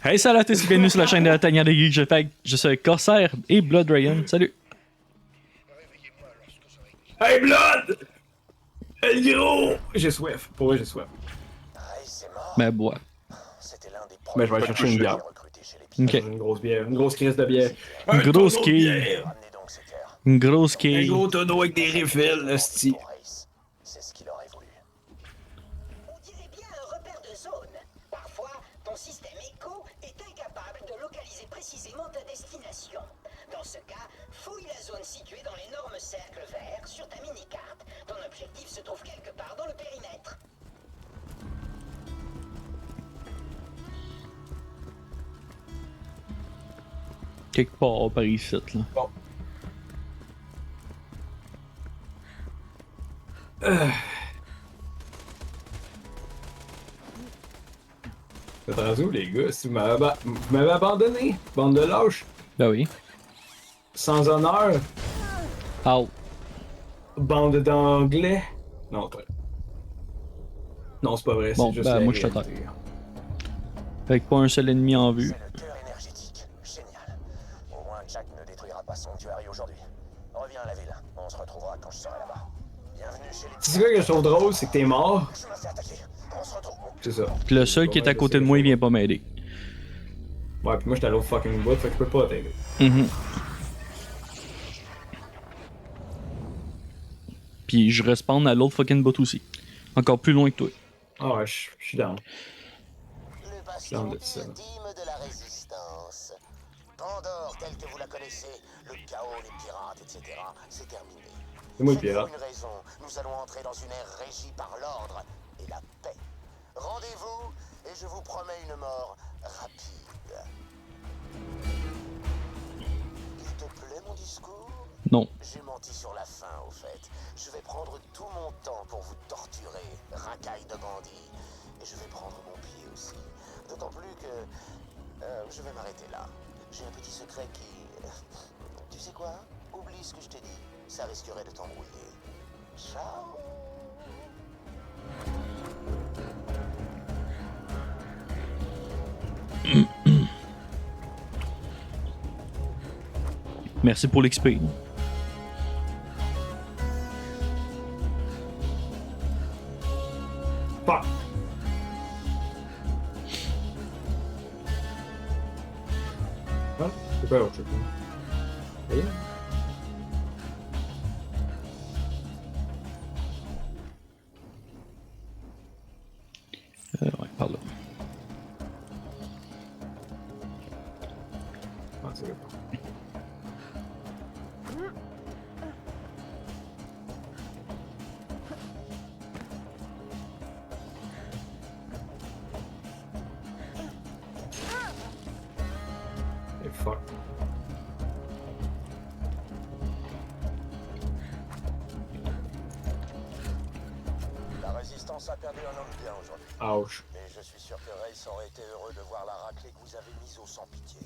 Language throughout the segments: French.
Hey, salut à tous et bienvenue sur la chaîne de Tania de Geek. Je suis Corsair et Blood Dragon. Salut! Hey Blood! Hey gros! J'ai soif. Pour vrai, j'ai soif. Ben, bois. Ben, je vais aller chercher une bière. Ok. Une grosse bière. Une grosse crise de bière. Une grosse tonneau de quille. bière. Une grosse Un quille. gros tonneau avec des refills, esti. C'est ce qu'il aurait voulu. On dirait bien un repère de zone. Parfois, ton système écho est incapable de localiser précisément ta destination. Dans ce cas, fouille la zone située dans l'énorme cercle vert sur ta mini-carte. Ton objectif se trouve quelque part dans le périmètre. Quelque part par ici, là. Bon. Vous êtes rendus où, les gars? Si vous m'avez abandonné, bande de lâches, Ben oui. sans honneur, Ow. bande d'anglais. Non, toi. Non, c'est pas vrai, Bon, c'est juste ben, la moi, je te réalité. Avec pas un seul ennemi en vue. C'est le cœur énergétique. Génial. Au moins, Jack ne détruira pas Sanctuary aujourd'hui. Reviens à la ville. On se retrouvera quand je serai là-bas. Bienvenue chez les... C'est quoi que je trouve drôle, c'est que t'es mort. Je me fais attaquer. On se retrouve. C'est ça. Puis le seul qui est à côté de moi, il vient pas m'aider. Ouais, puis moi j'étais à l'autre fucking bout, fait que je peux pas t'aider. Puis je respawn à l'autre fucking bot aussi. Encore plus loin que toi. Ah ouais, je suis down. Le bastion Down de ça. ultime de la résistance. Pandore, telle que vous la connaissez, le chaos, les pirates, etc., c'est terminé. C'est moi le C'est pirate. pour une raison. Nous allons entrer dans une ère régie par l'ordre et la paix. Rendez-vous et je vous promets une mort rapide. Il te plaît mon discours? Non. J'ai menti sur la fin, au fait. Je vais prendre tout mon temps pour vous torturer, racaille de bandits. Et je vais prendre mon pied aussi. D'autant plus que... je vais m'arrêter là. J'ai un petit secret qui... Tu sais quoi? Oublie ce que je t'ai dit. Ça risquerait de t'embrouiller. Ciao. Merci pour l'XP. Fuck! Ah, c'est pas l'autre, je sais pas. Voyez? Ouais, par là. Ah, c'est vrai. Et fuck. La résistance a perdu un homme bien aujourd'hui. Ouch. Mais je suis sûr que Race aurait été heureux de voir la raclée que vous avez mise au sans pitié.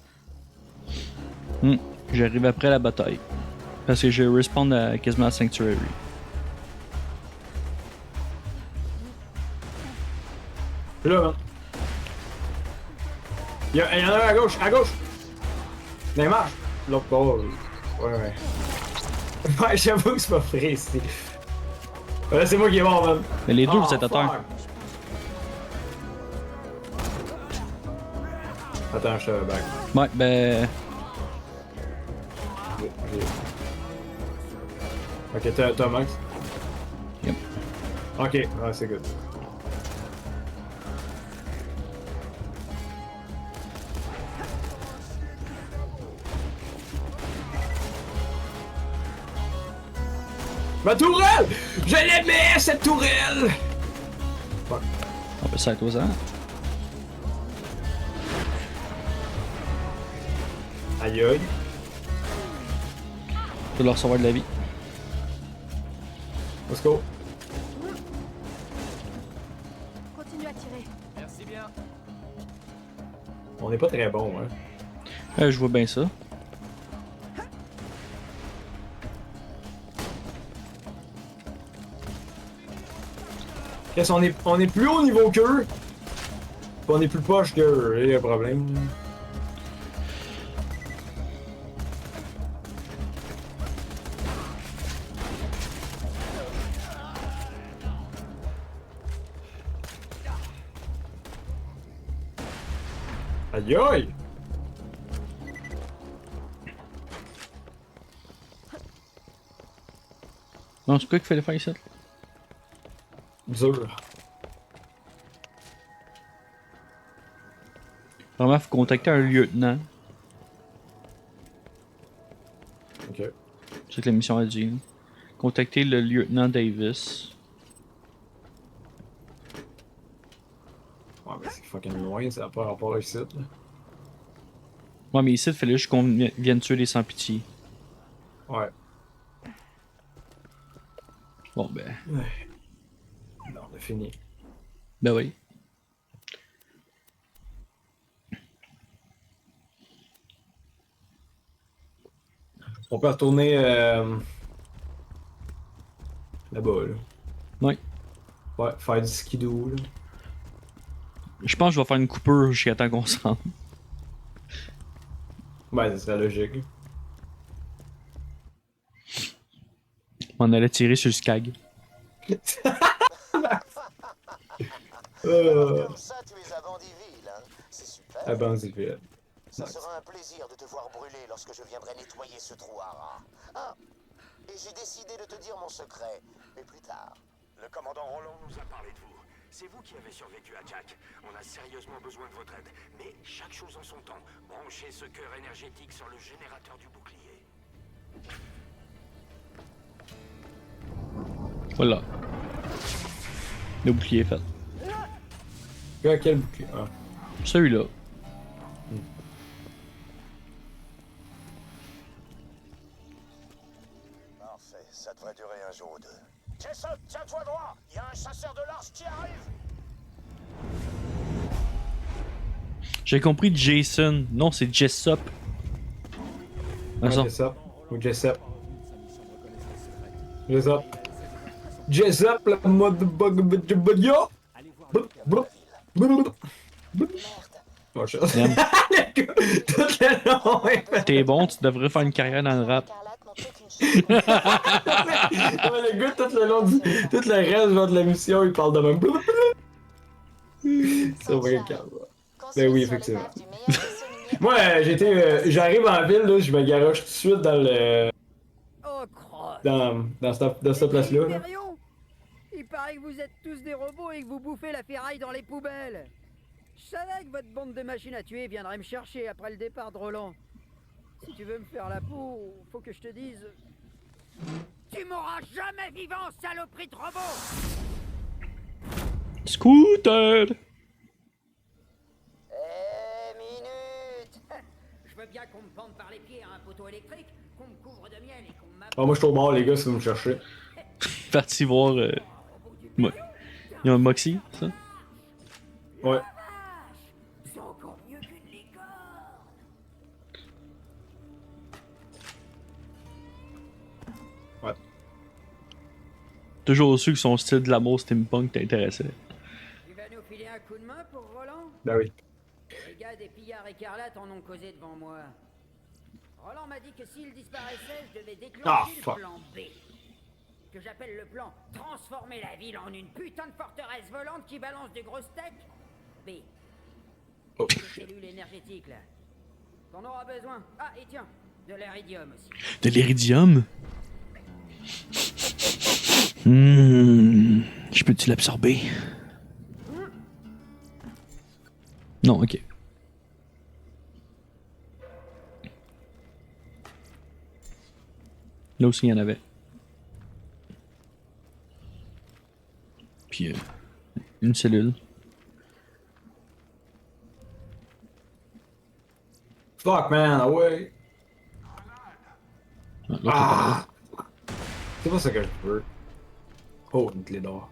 J'arrive après la bataille. Parce que je respawn à quasiment à Sanctuary. Je suis là, man. Il y en a un à gauche, à gauche! Dans les marches! L'autre bord. Ouais, ouais. Ouais, j'avoue que c'est pas vrai ici. Là, c'est moi qui est mort, man. Mais les deux, Ah, vous êtes à terre. fuck. Attends, je te back. Ouais, ben. Ok, t'as Max? Yep. Ok, ouais, c'est good. Ma tourelle! Je l'aimais, cette tourelle! Fuck. On peut s'arrêter aux ans. Aïe aïe. Je peux leur recevoir de la vie. Let's go. Continue à tirer. Merci bien. On n'est pas très bon, hein. Je vois bien ça. Qu'est-ce qu'on est plus haut niveau qu'eux? on est plus poche que il y a un problème. Aïe aïe! Non, c'est quoi qu'il fallait faire ici? Dur. Vraiment, faut contacter un lieutenant. Ok. C'est ce que la mission a dit. Là. Contacter le lieutenant Davis. Ouais, mais c'est fucking loin, ça n'a pas rapport ici. Là. Ouais, mais ici, il fallait juste qu'on vienne tuer les sans-pitié. Ouais. Bon, ben. Ouais. Non, on a fini. Ben oui. On peut retourner là-bas, là. Ouais. Ouais, faire du skidoo, là. Je pense que je vais faire une coupure jusqu'à temps qu'on se rende. Ouais, c'est la logique. On allait tirer sur le Skag. Comme ça, tu es à Bandiville, hein? C'est super. À Bandiville. Ça Nice. sera un plaisir de te voir brûler lorsque je viendrai nettoyer ce trou à rats. Ah, et j'ai décidé de te dire mon secret, mais plus tard. Le commandant Roland nous a parlé de vous. C'est vous qui avez survécu à Jack. On a sérieusement besoin de votre aide. Mais chaque chose en son temps. Branchez ce cœur énergétique sur le générateur du bouclier. Voilà. Le bouclier est fait. Quel bouclier? Ah. Celui-là. Parfait, ça devrait durer un jour ou deux. Jason, tiens-toi droit. Il y a un chasseur de large qui arrive. J'ai compris Jason. Non, c'est Jessop. Ouais, Attends. Jessup. Ou Jessup. Jessup. Jessup, la mode bug yo! Oh, je... Même. Le gars, tout le long, il fait- T'es bon, tu devrais faire une carrière dans le rap. Écarlate n'ont aucune chance. Ouais, le gars, tout le long tout le reste genre, de la mission, il parle de même. C'est vrai, calme. Ben oui, effectivement. Moi, j'arrive en ville, là, je me garoche tout de suite dans le. Oh, crotte! Dans cette place-là. Là. Hyperion, il paraît que vous êtes tous des robots et que vous bouffez la ferraille dans les poubelles. Je savais que votre bande de machines à tuer viendrait me chercher après le départ de Roland. Si tu veux me faire la peau, faut que je te dise... Tu m'auras jamais vivant, saloperie de robot! Scooter! Minute. Je veux bien qu'on me pende par les pieds à un poteau électrique, qu'on me couvre de miel et qu'on m'appelle Ah, moi, je suis au bord, les gars, si vous me cherchez. Parti voir. Moi. Il y a un Moxie, ça? Ouais. C'est encore mieux qu'une licorne! Ouais. Toujours su que son style de l'amour steampunk t'intéressait. Tu vas nous filer un coup de main pour Roland? Ben oui. Les gars des pillards écarlates en ont causé devant moi. Roland m'a dit que s'il disparaissait, je devais déclencher Ah, le fuck. plan B. Que j'appelle le plan transformer la ville en une putain de forteresse volante qui balance des grosses têtes. B. Oh. Ces cellules énergétiques là. T'en auras besoin. Ah, et tiens, de l'iridium aussi. De l'iridium? Je peux-tu l'absorber? Non, ok. Là aussi, il y en avait. Puis, une cellule. Fuck, man, ah ouais. Ah, l'autre est pas là. C'est pas ça que je veux. Oh, une clé d'or.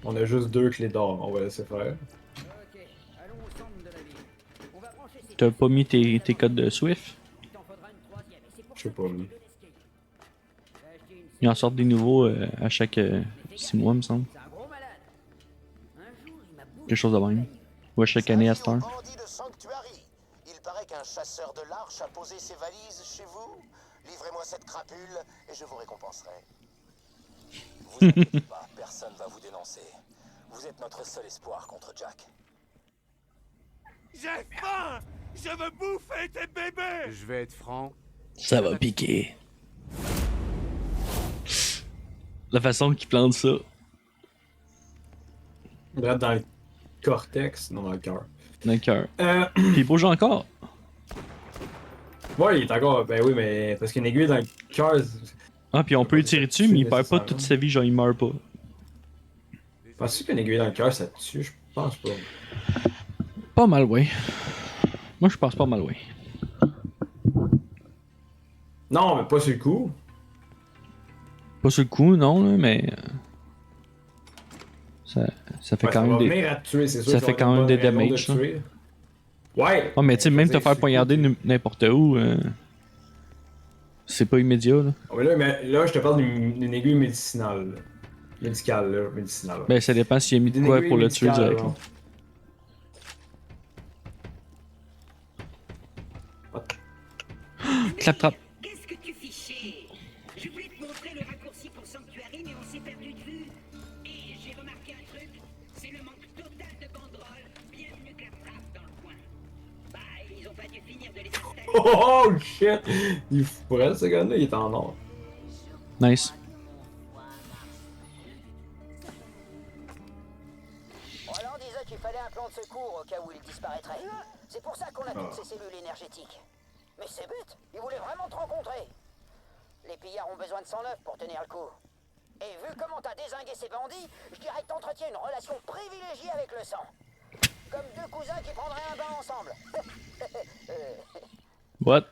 On a juste 2 clés d'or, on va laisser faire. Ok, allons au centre de la ville. On va brancher ces... T'as pas mis tes codes de Swift? Il t'en faudra une troisième. Et c'est pour Je sais ça pas, que j'ai lui. deux escapes. J'ai acheté une Ils en sortent des nouveaux à chaque 6 mois, me semble. C'est un gros malade. Un jour, il m'a bouffé Quelque chose de même. la nuit. Ouais, chaque année à cette heure. Bandit de Sanctuary. Il paraît qu'un chasseur de l'Arche a posé ses valises chez vous. Livrez-moi cette crapule et je vous récompenserai. Vous inquiétez pas, personne va vous dénoncer. Vous êtes notre seul espoir contre Jack. J'ai faim! Je veux bouffer tes bébés! Je vais être franc. Ça va piquer. La façon qu'il plante ça. Direct dans le cortex, non dans le cœur. Dans le cœur. Puis Puis il bouge encore. ouais, il est encore. Ben oui, mais parce qu'une aiguille dans le cœur. Ah, puis on peut lui tirer dessus, mais il perd pas toute sa vie, genre il meurt pas. Penses-tu qu'une aiguille dans le cœur ça te tue? Je pense pas. Pas mal, ouais. Moi, je pense pas mal, ouais. Non, mais pas sur le coup. Pas sur le coup, non, là, mais. Ça fait Ouais, quand ça même va des. venir à te tuer, c'est sûr. ça que fait tu vas quand avoir même une des bonne raison de damages, te tuer. Ouais. Ouais, mais tu sais, même te faire poignarder n'importe où, c'est pas immédiat, là. Oh, mais là, je te parle d'une aiguille médicinale. Là. Médicale, là. Médicinale. Ouais. Ben, ça dépend s'il a mis de D'une quoi aiguille pour le tuer médicale, direct, là. là. Clap-trap. Qu'est-ce que tu fichais? Je voulais te montrer le raccourci pour Sanctuary, mais on s'est perdu de vue. Et j'ai remarqué un truc, c'est le manque total de banderoles, bien mieux que la frappe dans le coin. Bah, ils ont pas dû finir de les installer. Oh shit! Il est fou, ce gars-là, il est en or. Nice. Roland disait qu'il fallait un plan de secours au cas où il disparaîtrait. C'est pour ça qu'on a toutes ces cellules énergétiques. Mais c'est bête, ils voulaient vraiment te rencontrer. Les pillards ont besoin de sang neuf pour tenir le coup. Et vu comment t'as dézingué ces bandits, je dirais que t'entretiens une relation privilégiée avec le sang. Comme deux cousins qui prendraient un bain ensemble. What?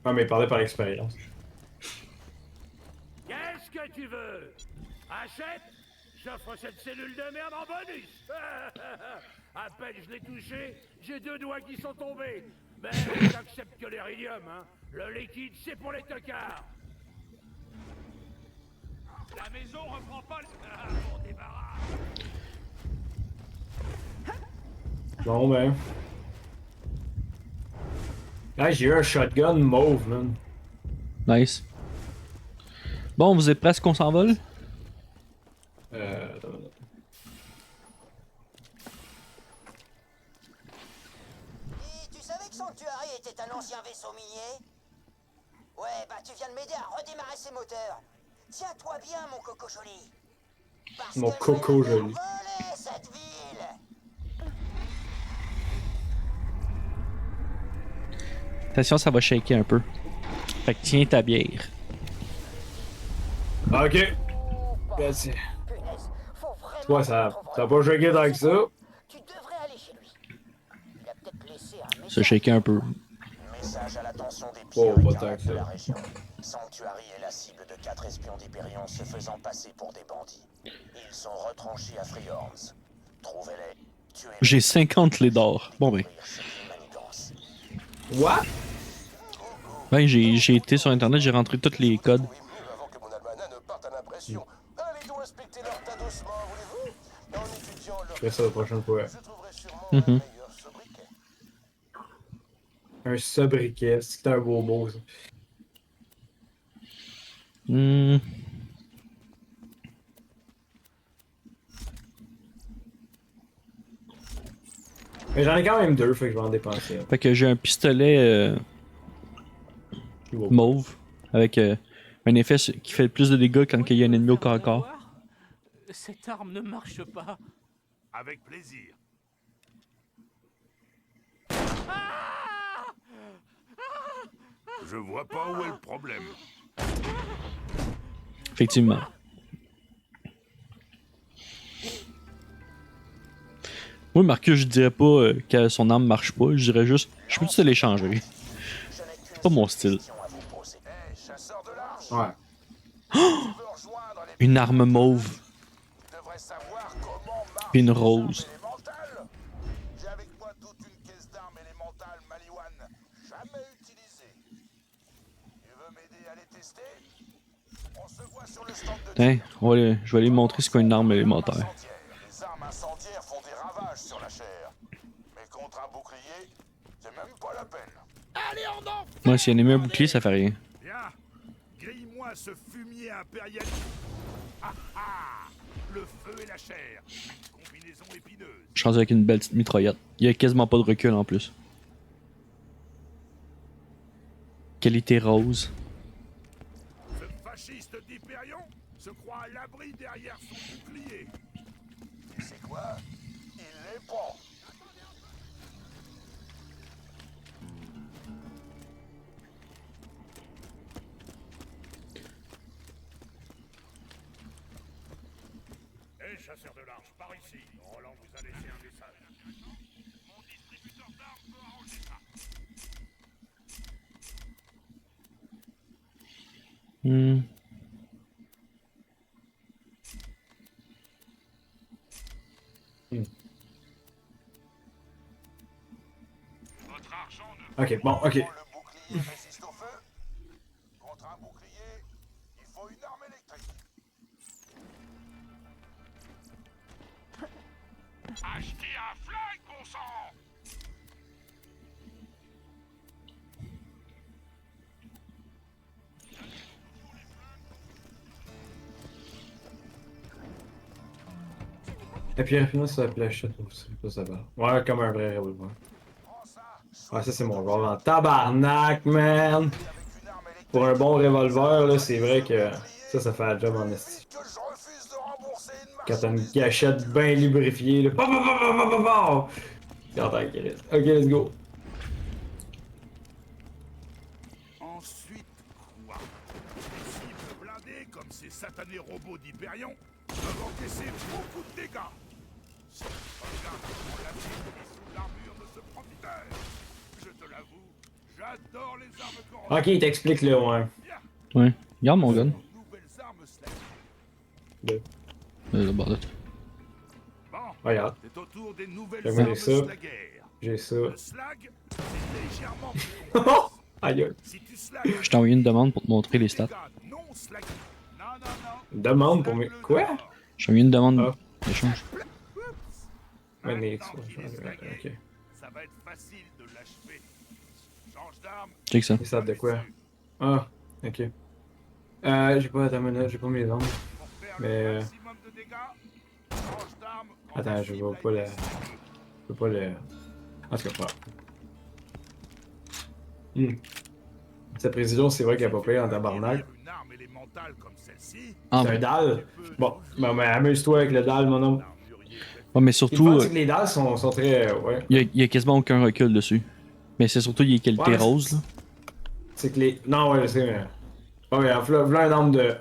Ah, mais il parlait par expérience. Qu'est-ce que tu veux? Achète? J'offre cette cellule de merde en bonus! À peine je l'ai touché, j'ai 2 doigts qui sont tombés. Mais j'accepte que l'éridium, hein. Le liquide, c'est pour les tocards. La maison reprend pas le... Ah, mon débarras! Bon, ben. Là, j'ai eu un shotgun mauve, man. Nice. Bon, vous êtes presque qu'on s'envole? Attends. Et tu savais que Sanctuary était un ancien vaisseau minier? Ouais, bah tu viens de m'aider à redémarrer ses moteurs. Tiens-toi bien, mon coco joli. Parce Mon que coco je vais la joli. voler, cette ville. Attention, ça va shaker un peu. Fait que tiens ta bière. Ok. Merci. Punaise, faut vraiment Toi, ça va pas shaker tant que ça. Tu devrais aller chez lui. Il a peut-être laissé un Ça message. shaker un peu. Message à l'attention des Oh, pires pas tant que de ça. la région. Sanctuary est la cible de 4 espions d'Hyperion se faisant passer pour des bandits. Ils sont retranchés à Freehorns. Trouvez-les, tuez-les. J'ai 50 clés d'or. Bon ben. What? Ben, j'ai été sur internet, j'ai rentré tous les codes. Avant que mon almanach ne parte à l'impression. Allez donc inspecter leur tas d'ossements, voulez-vous? En étudiant leur... Je ferai ça la prochaine fois. Je trouverai sûrement Mhm. un meilleur sobriquet. Un sobriquet, c'est un beau mot, ça. Hmm. Mais j'en ai quand même 2, fait que je vais en dépenser. Fait que j'ai un pistolet mauve avec un effet qui fait plus de dégâts quand il y a un ennemi au corps à corps. Cette arme ne marche pas. Avec plaisir. Je vois pas où est le problème. Effectivement. Moi, Marcus, je dirais pas que son arme marche pas, je dirais juste, je peux-tu te l'échanger? C'est pas mon style. Hey, chasseur de l'arche, Ouais. tu veux rejoindre les... Une arme mauve, Tu devrais savoir comment marche puis une les rose. armes élémentales. J'ai avec moi toute une caisse d'armes élémentales Maliwan, jamais utilisées. Tu veux m'aider à les tester? On se voit sur le stand de Tiens, je vais aller montrer ce qu'est une arme élémentaire. Les armes incendiaires contre un bouclier, c'est même pas la peine. Allez, en enfant! Moi, si elle mis un bouclier, ça fait rien. Viens, grille-moi ce fumier impérialiste. Ah ah! Le feu et la chair. Combinaison épineuse. Je suis rendu avec une belle petite mitraillette. Il y a quasiment pas de recul en plus. Qualité rose. Ce fasciste d'Hyperion se croit à l'abri derrière son bouclier. Tu sais quoi? Il l'est pas. Hé, chasseur de large, par ici. Roland vous a laissé un message. Mon distributeur d'armes peut arranger ça. Hmm. Votre argent ne Ok, bon, ok. Le bouclier résiste au feu. Contre un bouclier, il faut une arme électrique. Achetez un flingue, bon sang! Et puis rapidement, ça fléchette aussi. Ça va. Ouais, comme un vrai revolver. Ouais, ça c'est mon rôle en tabarnak, man! Pour un bon revolver, là, c'est vrai que ça fait la job en esti. Que je refuse de rembourser une Quand t'as une marchandise. gâchette bien lubrifiée, là. Bah, bah, bah, bah, bah, bah, bah. T'entends qu'il reste. Ok, let's go. Ensuite, quoi? Les cibles blindées, comme ces satanés robots d'Hyperion, peuvent encaisser beaucoup de dégâts. Si tu regardes comment la vie qui sous l'armure de ce profiteur, je te l'avoue, j'adore les armes corps. Ok, il t'explique le ouais. Ouais. Regarde mon gun. Nouvelles armes Slayer. Bon, là. Bon, Regarde, c'est au tour des nouvelles J'aimerais armes ça. Slayer. j'ai ça. Le slag, c'est légèrement plus complexe. Aïe aïe. Si tu slagues, Je t'ai envoyé une demande pour te montrer les stats. non slagués. Non, non, non. Demande pour mes. Quoi? Je t'ai envoyé une demande Ah. d'échange. Ouais, mais Maintenant qu'il est slagué, ok. ça va être facile de l'achever. Change d'arme. Check ça. Les stats de quoi? Ah, ok. J'ai pas ta minute, j'ai pas mes armes. Pour faire Mais, le maximum de dégâts, change d'arme quand Attends, la je cible vois a pas été la. slaguée. Je peux pas le. En tout cas, pas. Cette précision, c'est vrai qu'elle a pas payé en tabarnak. Une arme élémentale comme celle-ci, Ah, C'est un mais, dalle. Bon, mais amuse-toi avec le dalle, mon homme. l'armurier ouais, mais Le surtout, fun, c'est que les dalles sont très. Ouais. il y a quasiment aucun recul dessus. Mais c'est surtout les qualités Ouais, roses, là. C'est que les. Non, ouais, je sais, mais. Oh, ouais, voilà un nombre de.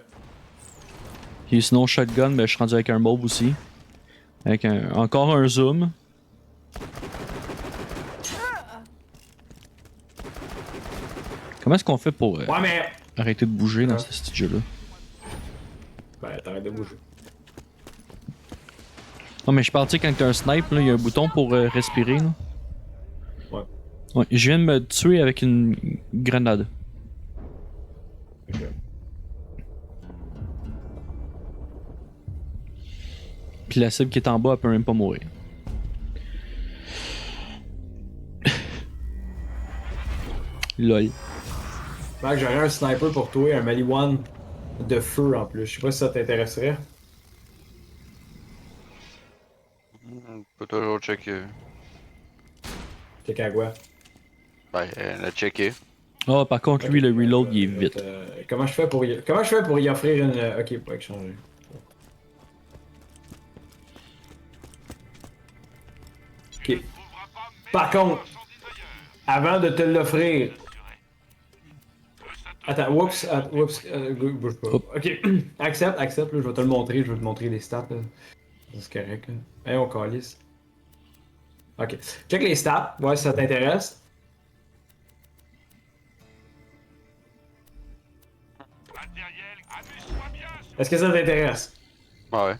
Puis sinon, shotgun, ben, je suis rendu avec un mauve aussi. Avec encore un zoom. Comment est-ce qu'on fait pour Ouais, mais. arrêter de bouger dans Ouais. ce petit jeu-là? Ben, t'arrêtes de bouger. Non, mais je parle, tu sais, quand t'as un snipe, là, il y a un bouton pour respirer, là. Ouais. Ouais, je viens de me tuer avec une grenade. Ok. Puis la cible qui est en bas, elle peut même pas mourir. Lol. Mac, j'aurais un sniper pour toi, un Maliwan de feu en plus. Je sais pas si ça t'intéresserait. On peut toujours checker. Check à quoi? Ben, la checker. Ah, par contre, lui, le reload, il est vite. Comment je fais pour y offrir une. Ok, pas échanger. Ok. Par contre, avant de te l'offrir. Attends, whoops, bouge pas. Hop. Ok, accepte, là, je vais te le montrer, je vais te montrer les stats. Là. C'est correct. Là. Hey, on calisse. Ok, check les stats, voir si ça t'intéresse. matériel, amuse-toi bien. Est-ce que ça t'intéresse? Ouais.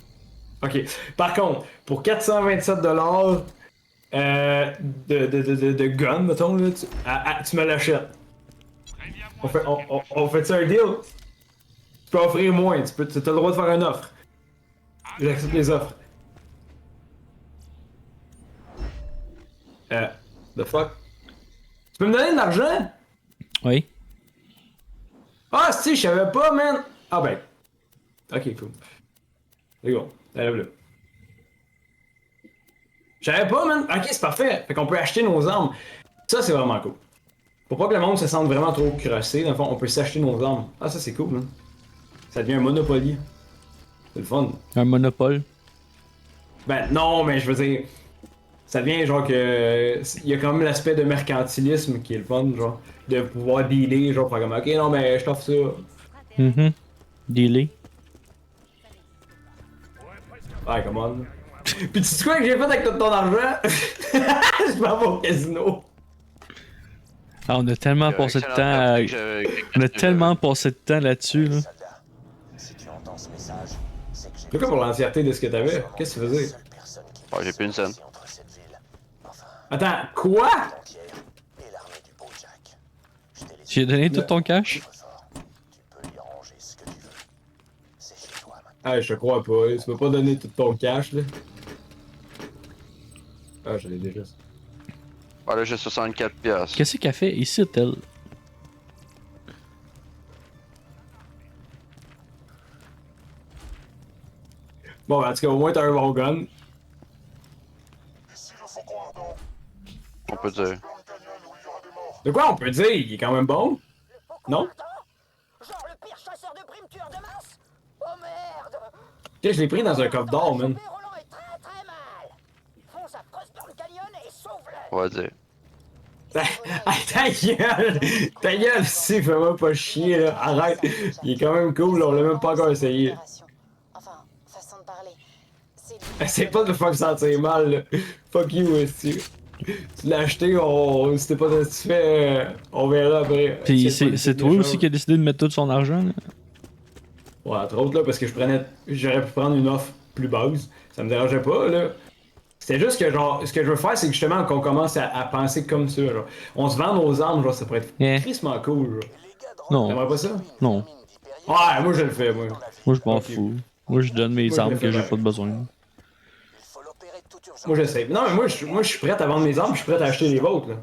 Ok. Par contre, pour 427$ de gun, mettons, là, tu me l'achètes. On fait ça un deal? Tu peux offrir moins, t'as le droit de faire une offre. J'accepte les offres. The fuck? Tu peux me donner de l'argent? Oui. Ah, si, je savais pas, man! Ah ben. Ok, cool. C'est bon, lève-le. Je savais pas, man! Ok, c'est parfait! Fait qu'on peut acheter nos armes. Ça, c'est vraiment cool. Pour pas que le monde se sente vraiment trop crossé, dans le fond, on peut s'acheter nos armes. Ah, ça, c'est cool, man. Ça devient un Monopoly. C'est le fun. Un monopole. Ben, non, mais je veux dire. Ça devient genre que. Il y a quand même l'aspect de mercantilisme qui est le fun, genre. De pouvoir dealer, genre, faire comme, ok, non, mais je t'offre ça. Dealer. Ouais, come on. Puis tu sais quoi que j'ai fait avec tout ton argent? Je m'en vais au casino. Ah, on a tellement passé de temps On a tellement passé de temps là-dessus, là. Soldat, si tu entends ce message, c'est que j'ai C'est quoi pour l'entièreté de ce que t'avais? Qu'est-ce que tu faisais? seule personne qui Ouais, j'ai plus une scène. entre cette ville, enfin, Attends, quoi? entière, et l'armée du beau Jack. Je t'ai laissé J'ai donné tout ton cash? fort. Tu peux y ranger ce que tu veux. C'est chez toi maintenant. Ah, je te crois pas. Tu peux pas donner tout ton cash, là. Ah, je l'ai déjà. Ah là, j'ai 64 piastres. Qu'est-ce qu'elle fait ici, elle? Bon, ben, en tout cas, au moins t'as un bon gun. On peut dire. De quoi on peut dire? Il est quand même bon? Non? Genre le pire chasseur de primes tueur de masse? Oh merde! Ok, je l'ai pris dans un coffre d'or, man. Roland est très très mal! Fonce à Cross dans le canyon et sauve-le! On va dire. Ah, ta gueule! Ta gueule, si, fais-moi pas chier, là. Arrête! Il est quand même cool, là. On l'a même pas encore essayé. Enfin, façon de parler. C'est C'est pas de le faire sentir mal, là. Fuck you, aussi. Tu l'as acheté, si t'es pas satisfait, on verra après. Puis C'est c'est toi aussi qui a décidé de mettre tout son argent, là? Ouais, entre autres, là, parce que j'aurais pu prendre une offre plus basse. Ça me dérangeait pas, là. C'était juste que, genre, ce que je veux faire, c'est que justement, qu'on commence à penser comme ça, genre. On se vend nos armes, genre, ça pourrait être Yeah. tristement cool, genre. Non. T'aimerais pas ça? Non. Ouais, moi, je le fais, moi. Moi, je m'en Ok. fous. Moi, je donne mes Moi, je armes le fais que j'ai bien. pas de besoin. Il faut l'opérer de toute urgence. Moi, j'essaie. Non, mais moi, je suis prêt à vendre mes armes, je suis prêt à acheter les vôtres, là.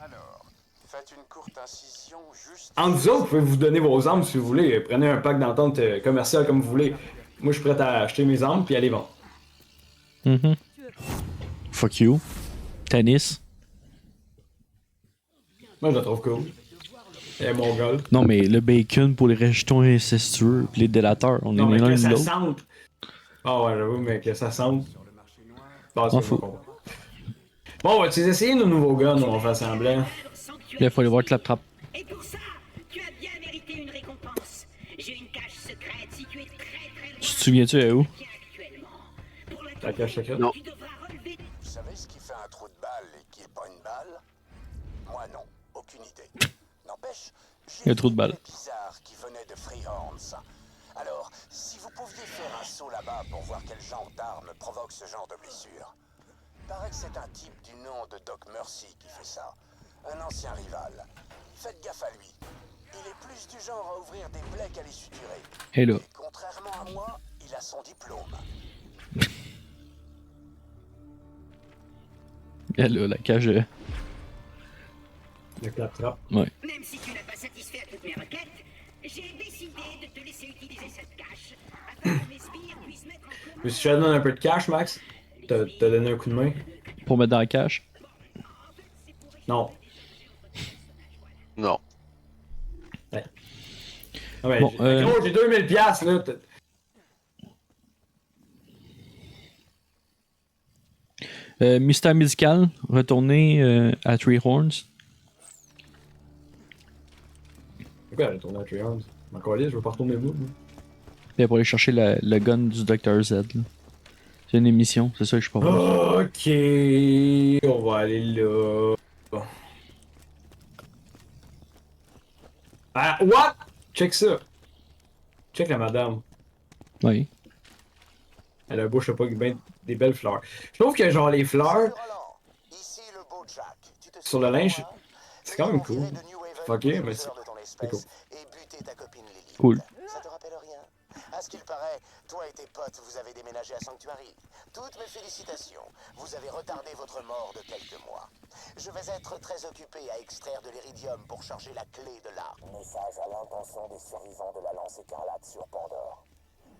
Alors, faites une courte incision juste. Entre vous autres, vous pouvez vous donner vos armes si vous voulez. Prenez un pack d'entente commerciale comme vous voulez. Moi, je suis prêt à acheter mes armes puis à les vendre. Fuck you. Tennis. Moi, je la trouve cool. Et mon gars. Non, mais le bacon pour les rejetons incestueux pis les délateurs, on Non, est mais l'un que de ça l'autre. sente. Ah ouais, j'avoue, mais que ça sente. Bon, M'en fous. Bon, vas-tu essayer nos nouveaux guns, on va faire semblant. Il faut aller voir Claptrap. Et pour ça, tu as bien mérité une récompense. J'ai une cache secrète située très très loin. Tu te souviens-tu à où? Actuellement. Pour la Ta cache secrète? Non. tu devras relever. Vous savez ce qui fait un trou de balle et qui est pas une balle? Moi non, aucune idée. N'empêche, Il y a un trou de balle. bizarre qui venait de Freehorns. Alors, si vous pouviez faire un saut là-bas pour voir quel genre d'arme provoque ce genre de blessure. Paraît que c'est un type du nom de Doc Mercy qui fait ça. Un ancien rival. Faites gaffe à lui. Il est plus du genre à ouvrir des plaies qu'à les suturer. Et là. Et contrairement à moi, il a son diplôme. Elle là, la cage. Le claptrap. Ouais. Même si tu n'as pas satisfait à toutes mes requêtes, j'ai décidé de te laisser utiliser cette cache afin que mes sbires puissent mettre en commun. Mais si je te donne un peu de cash, Max, t'as donné un coup de main? Pour mettre dans la cage. Non. Non. Ouais. Ah ouais, Bon, gros, j'ai 2000 piastres, là. Mystère musical, retourner à Three Horns. C'est quoi, retourner à Treehouse? Encore là, je veux pas retourner vous. Et pour aller chercher le gun du Dr. Z. là. C'est une émission, c'est ça que je suis pas voir. Ok, on va aller là. Ah, what? Check ça. Check la madame. Oui. Elle a un beau chapeau avec ben des belles fleurs. Je trouve que genre les fleurs Roland, ici le beau Jack. Tu te sur le souviens linge, de moi? c'est quand même Veuillez cool. m'en virer de New Haven Fuck pour yeah, les mais heures de ton espèce cool. Et buter ta copine Lily. Cool. Ça te rappelle rien? À ce qu'il paraît, toi et tes potes, vous avez déménagé à Sanctuary. Toutes mes félicitations. Vous avez retardé votre mort de quelques mois. Je vais être très occupé à extraire de l'iridium pour charger la clé de l'arc. Message à l'intention des survivants de la lance écarlate sur Pandore.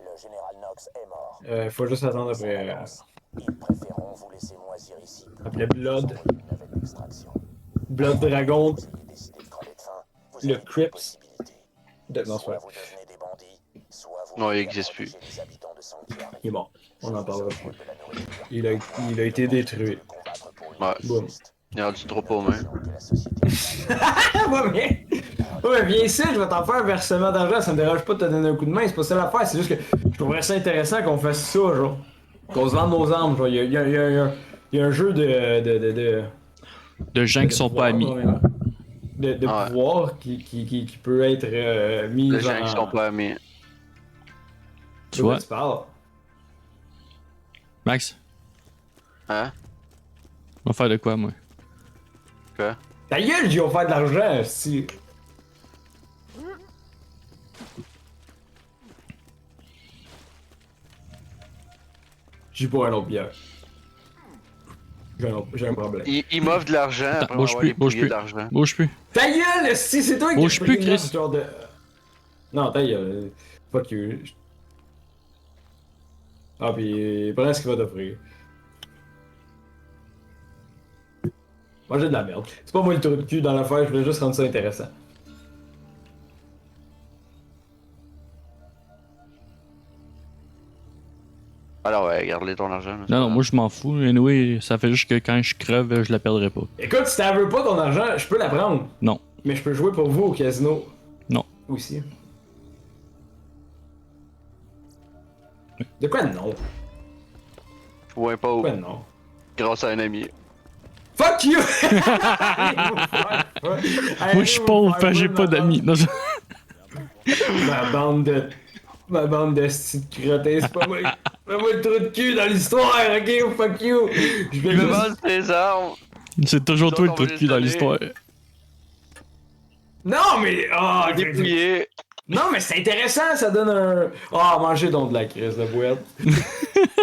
Le général Knox est mort. Faut juste attendre après. Ils préféreront vous laisser moisir ici. Après Blood. Blood Dragon. Le Crips. Non, c'est pas vrai. Non, il existe plus. Il est mort. On en parlera plus. Il a été détruit. Ouais. Boum. Il y a du trop aux mains. Ouais, viens ici, je vais t'en faire un versement d'argent, ça me dérange pas de te donner un coup de main, c'est pas ça l'affaire, c'est juste que je trouverais ça intéressant qu'on fasse ça, genre. Qu'on se vende nos armes, genre. Il y a un jeu de gens qui sont pas amis. De pouvoir qui peut être mis Les gens qui sont pas amis. Tu vois? Tu parles? Max? Hein? On va faire de quoi, moi? Quoi? Ta gueule, j'ai offert de l'argent, si. J'ai pas un autre bière. J'ai un problème. Il m'offre de l'argent après bouge plus, bouge plus. Bouge plus. Ta gueule, si c'est toi qui bouge plus, Chris. Non, ta gueule. Fuck you. Ah, pis prends ce qu'il va t'offrir. Manger de la merde. C'est pas moi le trou de cul dans l'affaire, je voulais juste rendre ça intéressant. Alors ouais, garde-les ton argent. Non, moi je m'en fous. Anyway, ça fait juste que quand je crève, je la perdrai pas. Écoute, si t'en veux pas ton argent, je peux la prendre. Non. Mais je peux jouer pour vous au casino. Non. Aussi. De quoi non? Ouais, pas où. Quoi non? Grâce à un ami. Fuck you! Moi je suis pauvre, j'ai pas d'amis. Ma bande de petites crettins, c'est pas moi. Pas moi le trou de cul dans l'histoire, ok? Fuck you! Je vais me vendre tes armes! C'est toujours toi le trou de cul dans l'histoire. Non, mais. Ah, dépouillé! Non, mais c'est intéressant, ça donne un. Ah, manger donc de la crise de boîte.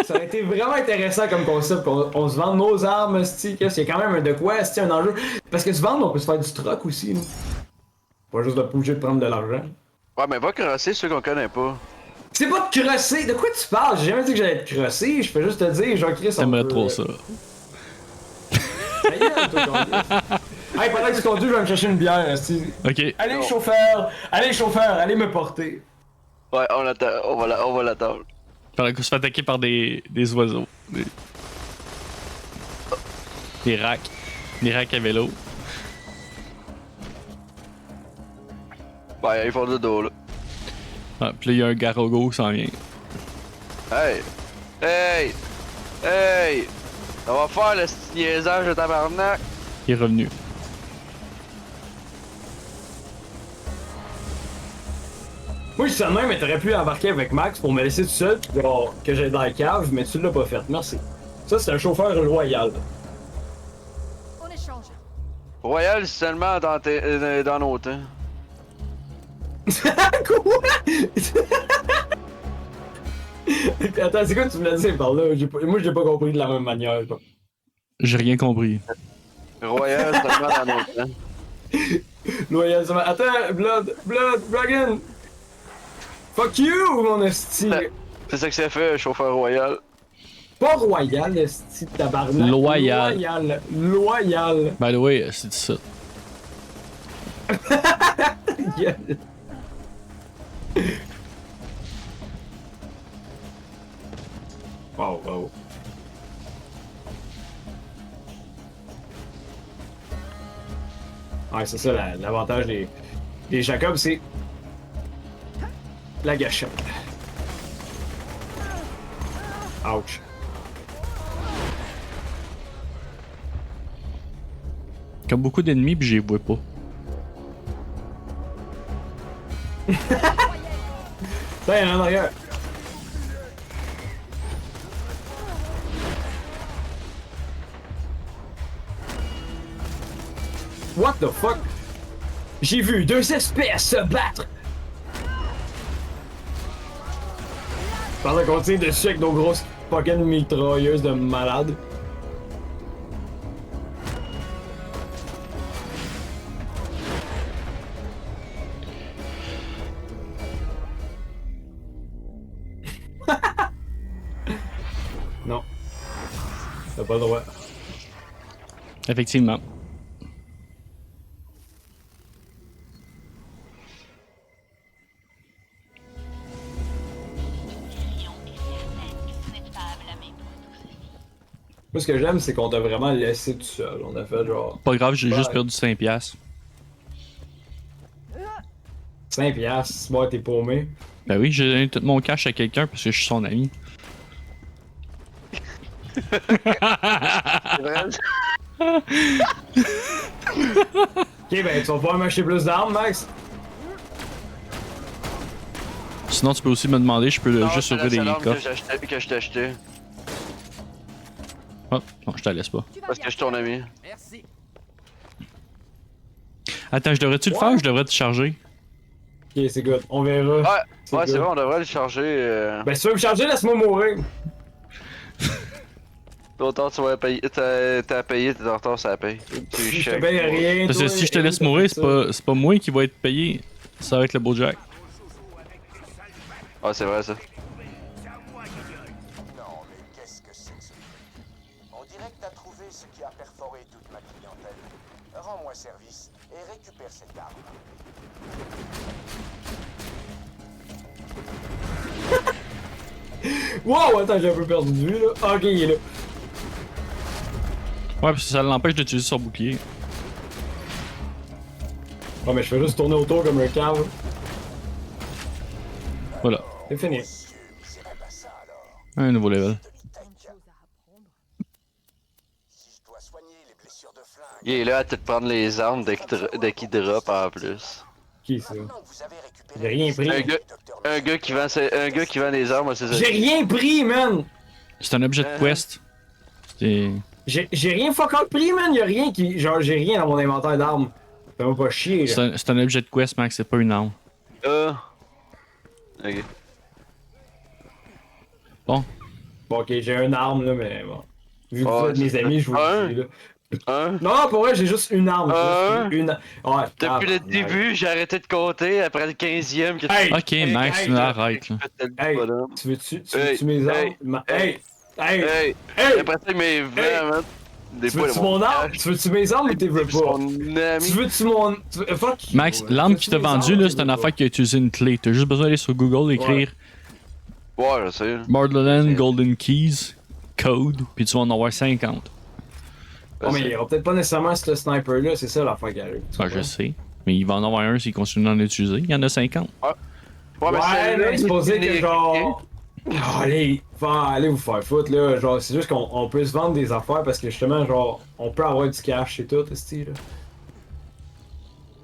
Ça a été vraiment intéressant comme concept, qu'on se vende nos armes, c'est quand même un de quoi, c'est un enjeu. Parce que se vendre, on peut se faire du troc aussi, là. Pas juste de bouger de prendre de l'argent. Ouais, mais va crosser ceux qu'on connaît pas. C'est pas de crosser, de quoi tu parles? J'ai jamais dit que j'allais te crosser, je peux juste te dire, Jean-Chris. T'aimerais trop ça. Hey, pendant que tu conduis, je vais me chercher une bière, Ok. Allez, chauffeur, allez me porter. Ouais, on va l'attendre. Pendant qu'on se fait attaquer par des oiseaux. Des racks. Des racks à vélo. Ouais, ils font de dos, là. Ah, pis là, il y a un Garogo qui s'en vient. Hey! Hey! Hey! On va faire le petit niaisage de tabarnak! Il est revenu. Moi, je suis même, mais t'aurais pu embarquer avec Max pour me laisser tout seul, genre, que j'aille dans la cave, mais tu l'as pas fait. Merci. Ça, c'est un chauffeur loyal. On échange. Royal, c'est seulement dans nos temps. Quoi? Attends, c'est quoi tu me l'as dit par là? Moi, j'ai pas compris de la même manière. Quoi. J'ai rien compris. Royal, seulement dans nos temps. Loyal, seulement. Attends, Blood, Dragon! Fuck you, mon esti! C'est ça que c'est fait, chauffeur royal. Pas royal, esti, tabarnak. Loyal. Loyal. By the way, c'est ça. Gueule. Wow. Ouais, c'est ça, l'avantage des Jacobs, c'est la gâchette. Ouch. Comme beaucoup d'ennemis, pis j'y vois pas. Tiens, il y en a en arrière. What the fuck? J'ai vu deux espèces se battre! Pendant qu'on tire dessus avec nos grosses fucking mitrailleuse de malade. Non. T'as pas le droit. Effectivement. Moi, ce que j'aime, c'est qu'on t'a vraiment laissé tout seul. On a fait genre. Pas grave, j'ai Ouais. juste perdu 5$. 5 piastres, bon, t'es paumé. Ben oui, j'ai donné tout mon cash à quelqu'un parce que je suis son ami. C'est vrai? Ok, ben, tu vas pouvoir m'acheter plus d'armes, Max. Sinon, tu peux aussi me demander, je peux Non, juste c'est ouvrir des la seule arme coffres. que je t'ai acheté. Oh, non, je te laisse pas. Parce que je suis ton ami. Merci. Attends, je devrais-tu le faire ou je devrais te charger? Ok, c'est good, on verra. Ouais, c'est good. vrai, on devrait le charger. Ben, si tu veux me charger, laisse-moi mourir. Autant tu vas payer. T'as payé, t'es en retard, ça paye. Tu Je te chèques. paye rien. Parce que toi, si je te et laisse t'as mourir, fait c'est pas moi qui va être payé. Ça va être le beau Jack. Ah, c'est vrai ça. Non, mais qu'est-ce que c'est que ça? On dirait que t'as trouvé ce qui a perforé toute ma clientèle. Rends-moi service et récupère cette arme. Wow, attends, j'ai un peu perdu de vue là. Ah, ok, il est là. Ouais, parce que ça l'empêche d'utiliser son bouclier. Oh, mais je fais juste tourner autour comme un cave. Voilà. C'est fini. Monsieur, mais c'est même pas ça alors. Un nouveau level. Si je dois soigner les blessures de flingue. Il est là à te prendre les armes dès qu'il drop en plus. Qui ça? Maintenant que vous avez récupéré J'ai rien pris. Un gars qui vend des armes, c'est ça. J'ai rien pris, man! C'est un objet de quest. C'est. J'ai rien fuck all pris, man! Y'a rien qui. Genre, j'ai rien dans mon inventaire d'armes. Ça va pas chier, là. C'est un objet de quest, Max, c'est pas une arme. Ok. Bon. Bon, ok, j'ai une arme, là, mais bon. Vu que Oh, vous êtes mes amis, je vous le dis, là. Non, pour vrai, j'ai juste une arme. Juste une... Ouais, Depuis le début, j'ai arrêté de compter après le 15e. Que Hey, Ok, hey, Max, hey, arrête. Là. Hey, tu veux-tu mes armes? Hey! Hey! Hey! Hey! Après ça, il m'est vraiment. Des Tu fois, veux-tu mon arme? Tu veux-tu mes armes ou t'es veux pas? Son ami. Tu veux-tu mon. Fuck! Max, l'arme qu'il t'a vendue, là, c'est une affaire qui a utilisé une clé. T'as juste besoin d'aller sur Google, écrire Ouais, je sais. Borderlands Golden Keys, code, puis tu vas en avoir 50. Oh, mais il y aura peut-être pas nécessairement ce sniper-là, c'est ça l'affaire qui arrive. Ouais, je sais. Mais il va en avoir un s'il continue d'en utiliser. Il y en a 50. Ouais, mais c'est supposé que genre. Oh, allez vous faire foutre là. Genre, c'est juste qu'on peut se vendre des affaires parce que justement, genre, on peut avoir du cash et tout, style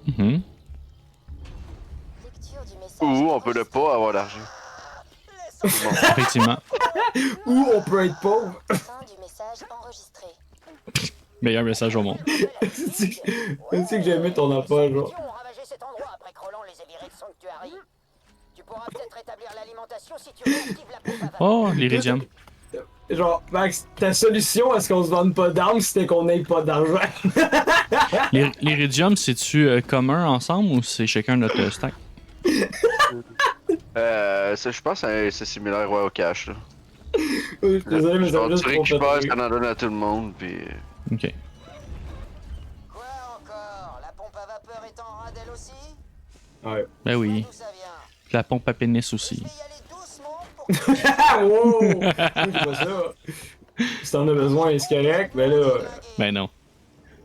là. Mhm. Ou on peut ne pas avoir d'argent. Effectivement. Ou on peut être pauvre. Fin du message enregistré. Meilleur message au monde. C'est que j'ai aimé ton affaire, genre. ont ravagé cet endroit après que Roland les ait virés de Sanctuary. Tu pourras peut-être rétablir l'alimentation si tu réactives la pompe à vapeur. Oh, l'Iridium. Genre, Max, ta solution à ce qu'on se vende pas d'armes, c'était qu'on n'ait pas d'argent. L'Iridium, c'est-tu commun ensemble ou c'est chacun notre stack? Je pense que c'est similaire ouais, au cash. Là. Désolé, mais ça Genre, va juste tu trop récupères, fait ça en donne à tout le monde, puis. Ok. Quoi encore? La pompe à vapeur est en rade elle aussi? Ouais. Ben oui. D'où ça vient? La pompe à pénis aussi. Je vais y aller doucement pour Ah, wow! C'est pas ça. Si t'en as besoin, c'est correct, mais là, Ben non.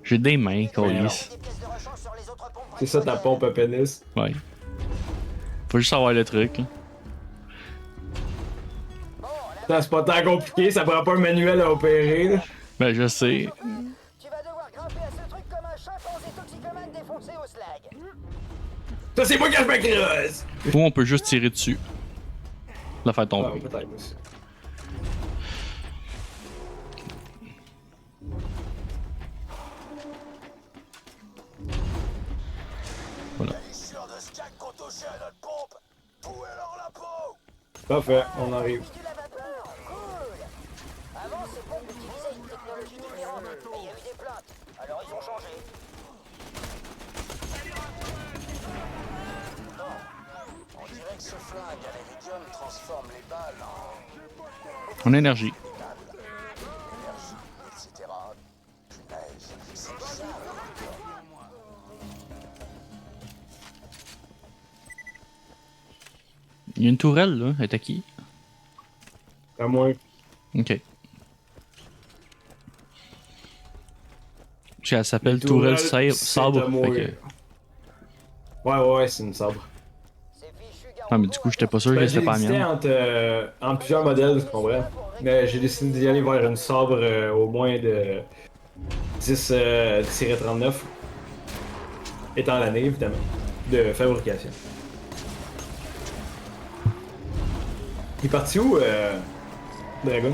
J'ai des mains, Colis. des pièces de rechange sur les autres pompes. c'est ça ta pompe à pénis. Ouais. Faut juste savoir le truc. Là. Putain, c'est pas tant compliqué, ça prend pas un manuel à opérer. Là. Ben je sais. Tu vas devoir grimper à ce truc comme un chimpanzé toxicomane défoncé au slag. Ça, c'est moi qui je me creuse! Ou on peut juste tirer dessus. La faire Ah, tomber. peut-être aussi. Voilà. Parfait, on arrive. ils ont changé. On dirait que ce flingue à l'iridium transforme les balles En énergie. énergie, etc. Punaise, c'est bizarre. Il y a une tourelle, là. Elle est à qui? À moi. Ok. Parce qu'elle s'appelle Tourelle c'est Sabre. à moi. Fait Ouais, c'est une sabre. Ah, mais du coup, j'étais pas sûr que Ben, c'était j'ai pas la hésité mienne. entre plusieurs modèles, tu comprends? Mais j'ai décidé d'y aller vers une sabre au moins de 10-39. Étant l'année, évidemment, de fabrication. Il est parti où, Dragon?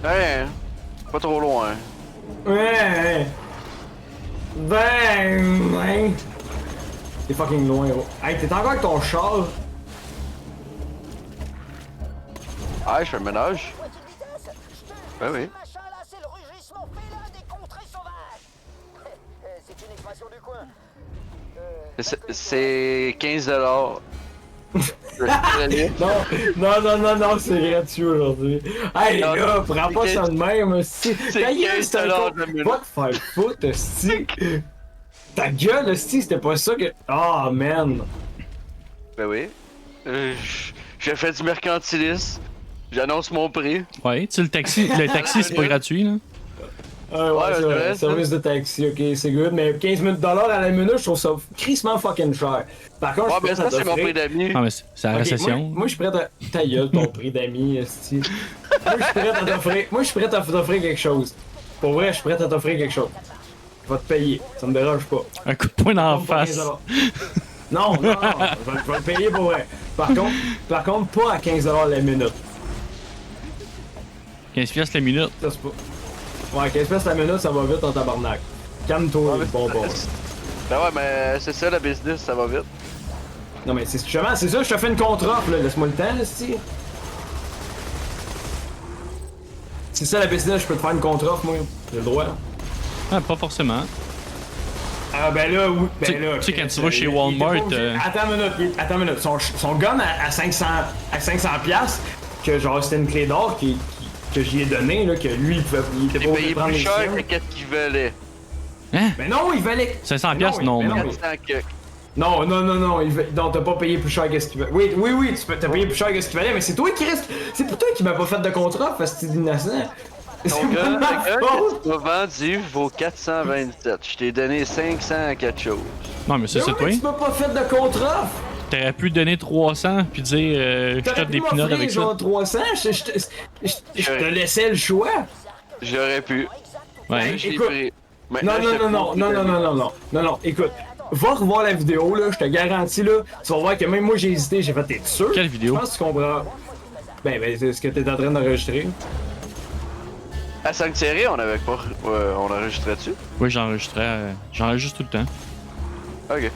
Hey, pas trop loin. Ouais! Ben! T'es fucking loin, gros. Hey, t'es encore avec ton char? Ah, je fais le ménage. Ben oui. Machin là, c'est le rugissement félin des contrées sauvages. C'est une expression du coin. C'est 15 Non, c'est gratuit aujourd'hui. Hey, Non, là, prends pas ça de même, hostie. c'est Ta gueule, 15 c'est un con. de minute. Va te faire foutre, hostie. Ta gueule, hostie, c'était pas ça que. Ah, man. Ben oui. J'ai fait du mercantilisme. J'annonce mon prix. Ouais, tu sais, le taxi, c'est pas gratuit, là. Ouais, Ouais, c'est c'est vrai. vrai, Service de taxi, ok, c'est good. Mais 15 000 $ à la minute, je trouve ça crissement fucking cher. Par contre, Ouais, je mais suis prêt ça, à c'est mon prix t'offrir. d'amis. Ah, mais c'est la Ok, récession. moi, je suis prêt à. Ta gueule, ton prix d'amis, esti. Moi, je suis prêt à t'offrir. Moi, je suis prêt à t'offrir quelque chose. Pour vrai, je suis prêt à t'offrir quelque chose. Je vais te payer. Ça me dérange pas. Un coup de poing dans la Pas pour face. 15 $. Non, je vais le payer pour vrai. Par contre, pas à 15 $ la minute. 15 piastres la minute. Ça, c'est pas. Ouais, 15 piastres la minute, ça va vite en tabarnak. Calme-toi, mais bon. Ben ouais, mais c'est ça, la business, ça va vite. Non, mais c'est justement, c'est ça, je te fais une contre-offre, là. Laisse-moi le temps, là, c'ti. C'est ça la business, je peux te faire une contre-offre, moi. J'ai le droit. Ah, pas forcément. Ah, ben là, oui. Tu Ben là. sais, quand tu vas chez il était Walmart, pas obligé- Attends une minute. Son gun à 500 piastres, que genre c'était une clé d'or que j'y ai donné, là, que lui, il était J'ai pas obligé payé de prendre plus les cher siennes. que qu'est-ce qu'il valait. Hein? Mais non, il valait. 500 piastres, non, mais non. non. 400 que. Non, non, t'as pas payé plus cher que ce qu'il valait. Oui, t'as payé plus cher que ce qu'il valait, mais c'est toi qui reste. C'est pour toi qui m'a pas fait de contrat, parce que c'est innocent. C'est Ton pas gars, de ma le gars faute. que tu m'as vendu vaut 427. Je t'ai donné 500 à quelque chose. Non, mais ça, Mais c'est oui, toi. mais tu m'as pas fait de contrat. T'aurais pu donner 300 puis dire je T'aurais tape pu des pinottes m'offrir avec genre ça. 300, je te laissais le choix. J'aurais pu. Ouais. Je l'ai écoute. pris. Maintenant, je te Non, écoute. Va revoir la vidéo, là, je te garantis, là. Tu vas voir que même moi j'ai hésité, j'ai fait, t'es sûr? Quelle vidéo? Je pense que tu comprends. Ben, c'est ce que t'es en train d'enregistrer. À Sanctuary, on avait pas. On enregistrait dessus? Oui, j'enregistre tout le temps. Ok.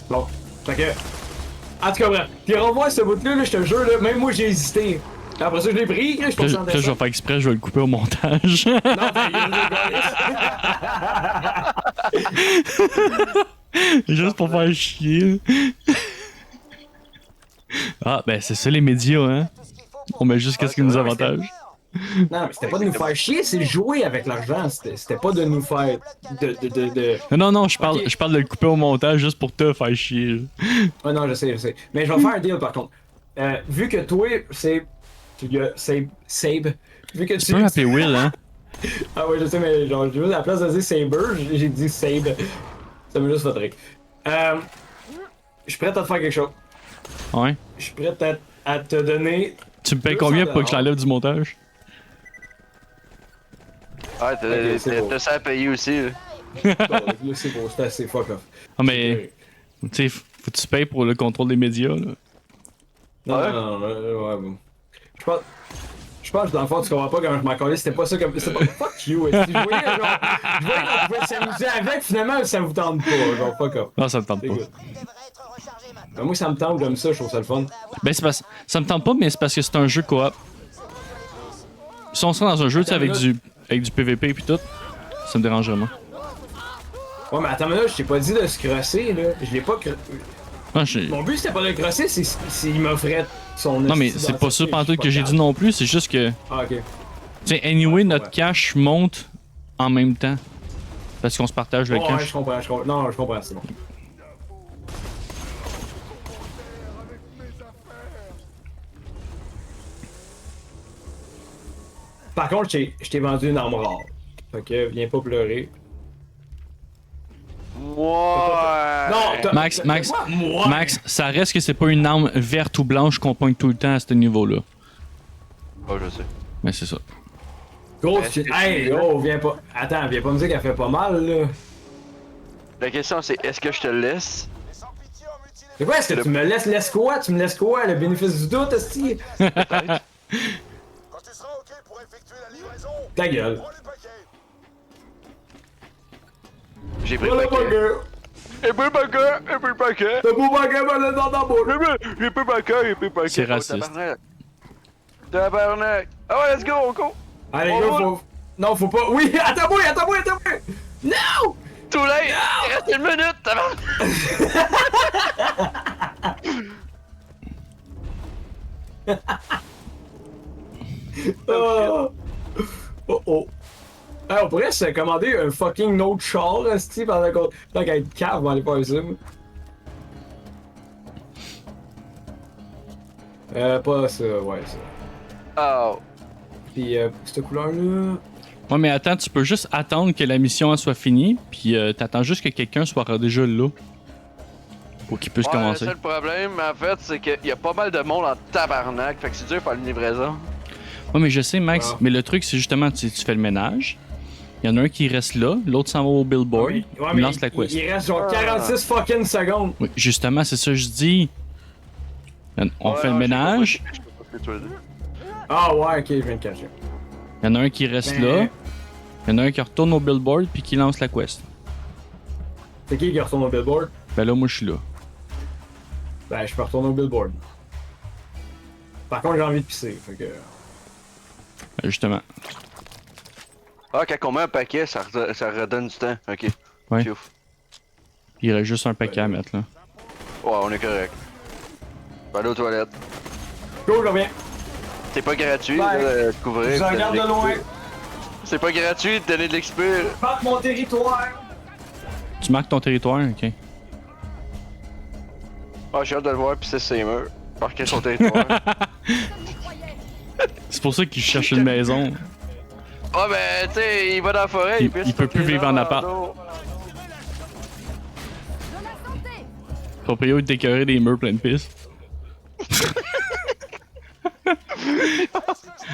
Bon. Fait que. En tout cas, bref. Puis revoir ce bout-là, là, je te jure, là, même moi j'ai hésité. Après ça, je l'ai pris, là, je Là, suis là, je vais faire exprès, je vais le couper au montage. Non, ta gueule, Juste pour faire chier. Ah, ben c'est ça les médias, hein. On met juste qu'est-ce qui nous avantage. Non, mais c'était pas de nous faire chier, c'est jouer avec l'argent. C'était pas de nous faire. Non, je parle de le couper au montage juste pour te faire chier. Ouais, non, je sais. Mais je vais faire un deal par contre. Vu que toi, c'est. Sabe. Vu que Tu peux m'appeler Will, hein. Ah ouais, je sais, mais genre, à la place de dire Saber, j'ai dit Sabe. Ça m'a juste fait rire. Je suis prêt à te faire quelque chose. Ouais. Je suis prêt à te donner. Tu me payes combien pour que je l'enlève du montage? Ouais, Ok, c'est beau. t'as ça à payer aussi. Là. Là, c'est beau, c'est assez fuck off. Ah, mais. Tu sais, faut que tu payes pour le contrôle des médias, là. Non, ouais, bon. Je pense que dans le fond, tu comprends pas comment je m'en collais, c'était pas ça comme. C'était pas fuck you, je voyais genre. Je voyais qu'on pouvait s'amuser avec, finalement, ça vous tente pas, genre fuck off. Non, ça me tente pas. Ben, moi, ça me tente, j'aime ça, je trouve ça le fun. Ben, c'est parce ça me tente pas, mais c'est parce que c'est un jeu coop. Si on serait dans un jeu, tu sais, avec du PVP pis tout, ça me dérange vraiment. Ouais, mais attends, mais là, je t'ai pas dit de se crosser, là. Je l'ai pas Ah, Mon but, c'était pas de le crosser, c'est s'il m'offrait son... Non, mais c'est pas ça pantoute que j'ai dit non plus, c'est juste que... Ah, ok. Tu sais, anyway, notre cash monte en même temps. Parce qu'on se partage le Ouais, cash. je comprends. Non, je comprends, c'est bon. Par contre, je t'ai vendu une arme rare. Fait que viens pas pleurer. Ouais. Non, Max, ça reste que c'est pas une arme verte ou blanche qu'on pointe tout le temps à ce niveau-là. Oh, je sais. Mais c'est ça. Gros, Est-ce que hey, tu- oh, viens pas. Attends, viens pas me dire qu'elle fait pas mal, là. La question c'est est-ce que je te le laisse? C'est quoi, est-ce que tu me laisses quoi? Tu me laisses quoi? Le bénéfice du doute, esti? Ta gueule. J'ai pris Voilà le le paquet. burger. J'ai pris le paquet. J'ai pris le paquet. Le beau burger va le dans ta bouche. J'ai pris le paquet. J'ai pris le paquet. C'est Oh, raciste. tabarnak. Tabarnak. Ah ouais, let's go, on court. Allez, On gars, roule. faut... Non, faut pas... Oui, attends-moi! Non! Too late. Il reste une minute, tabarnak. Oh oh. Hey, on pourrait se commander un fucking autre char, esti, pendant qu'on... Tant qu'à être cave, on va aller faire ça. Pas ça, ouais, ça. Oh. Pis, cette couleur-là... Ouais, mais attends, tu peux juste attendre que la mission elle soit finie, puis t'attends juste que quelqu'un soit déjà là. Pour qu'il puisse Ouais, commencer. le seul problème, en fait, c'est qu'il y a pas mal de monde en tabarnak. Fait que c'est dur de faire une livraison. Ouais, mais je sais, Max, Ah. mais le truc, c'est justement, tu fais le ménage. Il y en a un qui reste là, l'autre s'en va au billboard, Ouais, il mais lance la quest. il reste genre 46 fucking secondes. Oui, justement, c'est ça que je dis. On fait le ménage, Je sais pas ce que tu veux dire. Ah ouais, ok, je viens de cacher. il y en a un qui reste Ben- là, il y en a un qui retourne au billboard puis qui lance la quest. C'est qui retourne au billboard? Ben là, moi, je suis là. Ben, je peux retourner au billboard. Par contre, j'ai envie de pisser, fait que... Justement. Ah, quand on met un paquet, ça redonne du temps. Ok. Ouais. Piouf. Il reste juste un paquet à mettre, là. Ouais, on est correct. Je vais aller aux toilettes. Go, je reviens. C'est pas gratuit, Bye. là, de couvrir. Je regarde de loin. C'est pas gratuit de donner de l'XP. Marque mon territoire. Tu marques ton territoire, ok. Ah, j'ai hâte de le voir, pis c'est ses murs. Marquer son territoire. C'est pour ça qu'il cherche une maison. Ah, ben, tu sais, il va dans la forêt, Il pisse peut sur plus les vivre en arbres, appart. non. Proprio de décorer des murs pleins de pisse.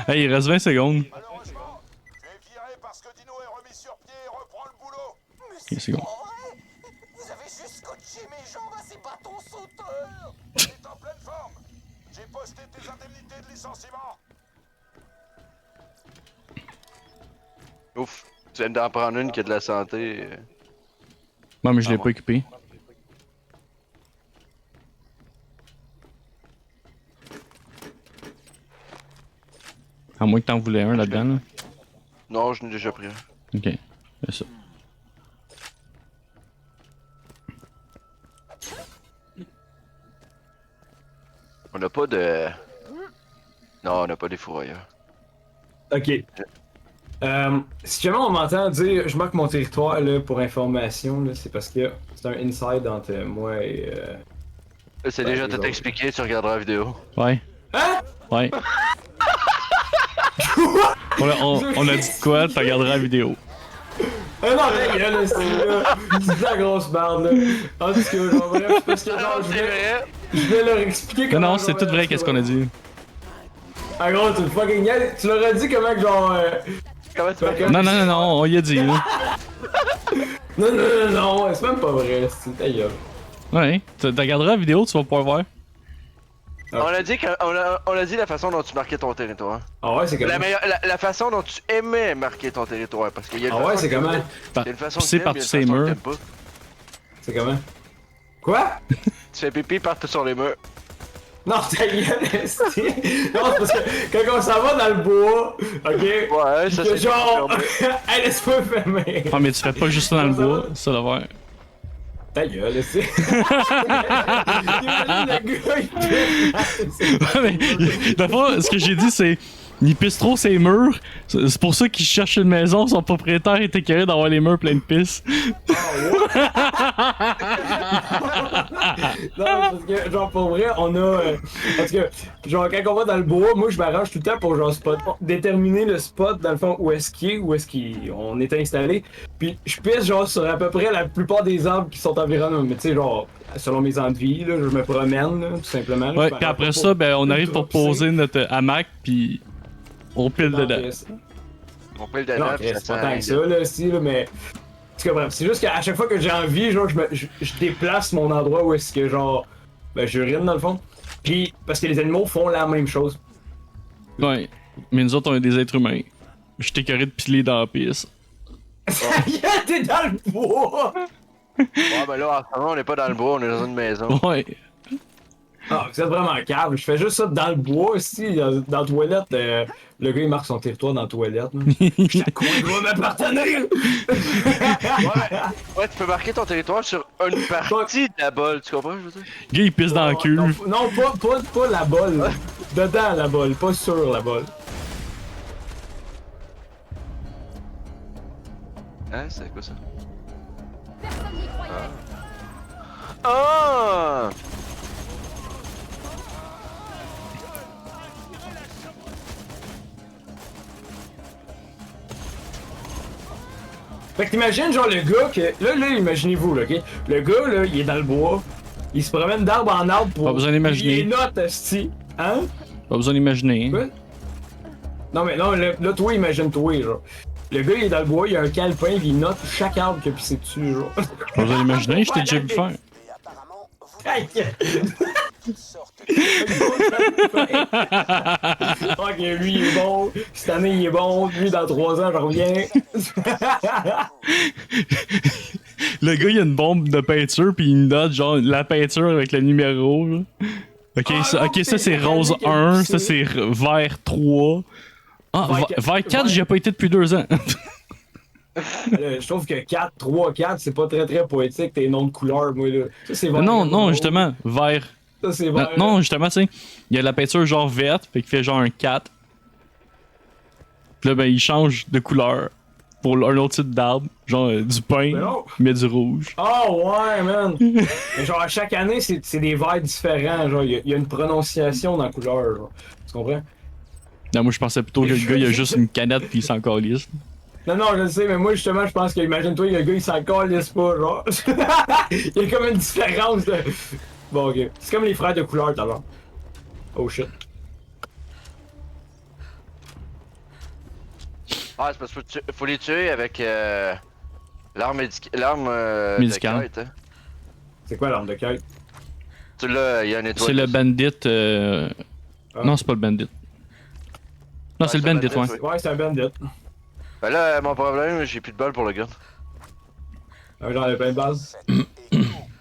Hey, il reste 20 secondes. Malheureusement, tu es viré parce que Dino est remis sur pied et reprend le boulot. Ok, c'est bon. Vous avez juste scotché mes jambes à ces bâtons sauteurs. On est en pleine forme. J'ai posté tes indemnités de licenciement. Ouf, tu viens d'en prendre une qui a de la santé. Moi, mais je l'ai Ah, pas occupé. À moins que t'en voulais un là-dedans, là. Non, je n'ai déjà pris un. Ok, c'est ça. On n'a pas de. Non, on n'a pas des fourroyeurs. Ok. Si jamais on m'entend dire je marque mon territoire là, pour information, là, c'est parce que c'est un inside entre moi et. C'est Ben, déjà les tout autres. expliqué, tu regarderas la vidéo. Ouais. Hein? Ouais. On a dit quoi? Tu regarderas la vidéo. Ah non, ta gueule, c'est de la grosse barde là. En tout cas, genre, bref, c'est parce que genre, je vais leur expliquer Non, comment. non, c'est tout vrai, qu'est-ce qu'on a dit. Ah gros, tu le fucking niaises. Tu leur as dit comment que genre. Comment tu vas Non, non, non, non, on y a dit, là. Non, c'est même pas vrai, c'est ta gueule. Ouais, tu regarderas la vidéo, tu vas pouvoir voir. On a dit on a dit la façon dont tu marquais ton territoire. Ah ouais, c'est comment? La façon dont tu aimais marquer ton territoire. Parce qu'il y a une Ah façon ouais, c'est que comment? t'aimes, il y a une façon que Pisser t'aimes, il y a une par-dessus les façon que murs. t'aimes pas. C'est comment? Quoi? Tu fais pipi partout sur les murs. Non, ta gueule, esti. Non, c'est parce que quand on s'en va dans le bois, ok? Ouais, ça que c'est genre. confirmé. Hey, laisse-moi fermer. Ah, mais tu fais pas juste ça dans le bois, ça l'affaire. Ta gueule, esti. Imagine le gars, il pisse. Mais, d'abord, ce que j'ai dit, c'est. Il pisse trop ses murs. C'est pour ça qu'il cherche une maison. Son propriétaire était carré d'avoir les murs pleins de pisse. Non, parce que, genre, pour vrai, on a. Parce que, genre, quand on va dans le bois, moi, je m'arrange tout le temps pour, genre, déterminer le spot, dans le fond, où est-ce qu'on est installé. Puis, je pisse, genre, sur à peu près la plupart des arbres qui sont environnants. Mais, tu sais, genre, selon mes envies, là, je me promène, là, tout simplement. Là, Ouais, puis après ça, ben, on arrive pour poser notre hamac, puis on pile dedans. On peut le Non, donner, c'est pas tant que ça, là, aussi, là, mais. En tout cas, bref, c'est juste qu'à chaque fois que j'ai envie, genre, je déplace mon endroit où est-ce que, genre, ben, j'urine dans le fond. Puis, parce que les animaux font la même chose. Ouais, mais nous autres, on est des êtres humains. Je t'ai carré de piler dans la pisse. T'es dans le bois! Ouais, ben là, en ce moment, on est pas dans le bois, on est dans une maison. Ouais. Ah, vous êtes vraiment câble. Je fais juste ça dans le bois aussi, dans la toilette. Le gars il marque son territoire dans la toilette. Quoi doit m'appartenir? Ouais, tu peux marquer ton territoire sur une partie de la bolle, tu comprends, je veux dire? Le gars, il pisse dans la cuve. Non, pas la bolle. Dedans la bolle, pas sur la bolle. Hein, c'est quoi ça? Personne n'y croyait. Ah! Fait que t'imagines genre le gars que. Là, imaginez-vous, là, ok? Le gars, là, il est dans le bois. Il se promène d'arbre en arbre pour. Pas besoin d'imaginer. Il note, esti. Hein? Pas besoin d'imaginer. Quoi? Non, mais non, là, toi, imagine-toi, genre. Le gars, il est dans le bois, il a un calepin, puis il note chaque arbre qu'il a pissé dessus, genre. Pas besoin d'imaginer, je t'ai déjà vu faire. Et apparemment, vous Hey! toutes sortes Ok, lui, il est bon. Cette année, il est bon. Lui, dans 3 ans, je reviens. Le gars, il a une bombe de peinture, puis il note genre la peinture avec le numéro. Là. Ok, Ah, ça, non, ok, ça c'est c'est rose Randy qui a 1, pissé. ça c'est vert 3. Ah, vert 4, j'y ai pas été depuis 2 ans. Je trouve que 4, 3, 4, c'est pas très très poétique, tes noms de couleurs, moi, là. Ça, c'est vert. Non, justement, vert. Ça, c'est vert. Non, justement, tu sais, il y a la peinture genre verte, fait qu'il fait genre un 4. Puis là, ben, il change de couleur pour un autre type d'arbre, genre du pain, non. il met du rouge. Oh ouais, man! Mais genre, à chaque année, c'est des verts différents, genre, il y a une prononciation dans la couleur, genre. Tu comprends? Non, moi je pensais plutôt que le gars, il a juste une canette puis il s'en calisse. Non, je le sais, mais moi, justement, je pense que, imagine-toi, le gars, il s'en calisse pas, genre. Il y a comme une différence de. Bon, ok. C'est comme les frères de couleur, tout à l'heure. Oh shit. Ah, c'est parce que faut les tuer avec l'arme Médicale. de quête, hein. C'est quoi l'arme de quête? Tu l'as, il y a un étoile. C'est le bandit. Ah. Non, c'est pas le bandit. Non, c'est le bandit, ouais. oui. Ouais, c'est un bandit. Ben là, mon problème, j'ai plus de balles pour le gun. Ah, j'en ai plein de bases.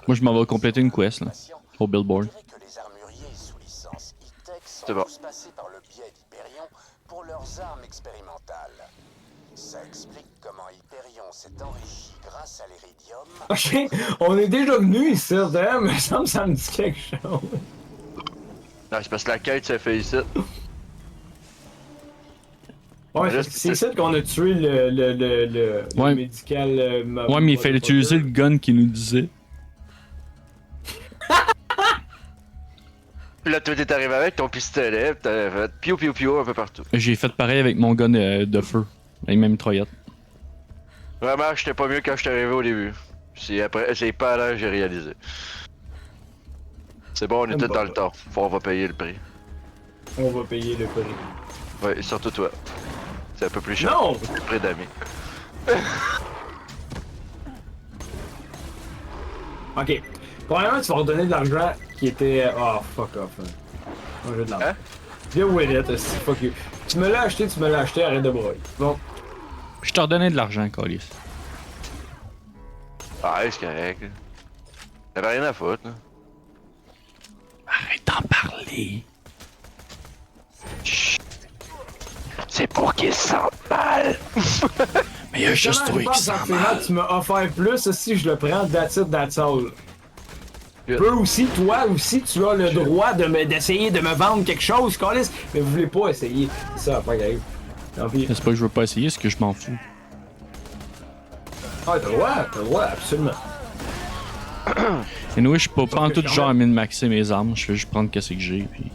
Moi, je m'en vais compléter une quest, là, au billboard. que les armuriers sous licence E-Tech sont C'est bon. tous passés par le biais d'Hyperion pour leurs armes expérimentales. Ça explique comment Hyperion s'est enrichi grâce à l'Iridium. Ok, on est déjà venu ici, hein, mais ça me dit quelque chose. Non, c'est parce que la quête s'est fait ici. Ouais, Juste, c'est ici qu'on a tué le Ouais. médical. Ouais, mais il fallait utiliser le gun qu'il nous disait. Puis là, toi, t'es arrivé avec ton pistolet, pis t'as fait piou piou piou un peu partout. J'ai fait pareil avec mon gun de feu, avec ma mitraillette. Vraiment, j'étais pas mieux quand j'étais arrivé au début. C'est pas là que j'ai réalisé. C'est bon, on est tous dans le temps. On va payer le prix. On va payer le prix. Ouais, et surtout toi. C'est un peu plus cher. Non! C'est près d'amis. Ok. Premièrement, tu vas redonner de l'argent qui était. Oh, fuck off. Hein. Moi, j'ai de l'argent. Hein? Deal with it, esti, fuck you. Tu me l'as acheté, arrête de broyer. Bon. Je te redonnais de l'argent, Calis. Ah, c'est correct. Là. T'avais rien à foutre, là. Arrête d'en parler. aller. Chut. C'est pour qu'ils se sentent mal. Mais il y a juste toi qui sent mal. Tu m'as offert plus, si je le prends, that's it, that's all. Peu aussi, toi aussi, tu as le droit d'essayer de me vendre quelque chose, Carlis, mais vous voulez pas essayer. C'est ça, après, arrive. Tant pis. C'est pas que je veux pas essayer, c'est que je m'en fous. Ah, t'as le droit, absolument. Et nous, je suis pas en tout quand genre à même- min-maxer mes armes, je fais juste prendre qu'est-ce que j'ai, puis...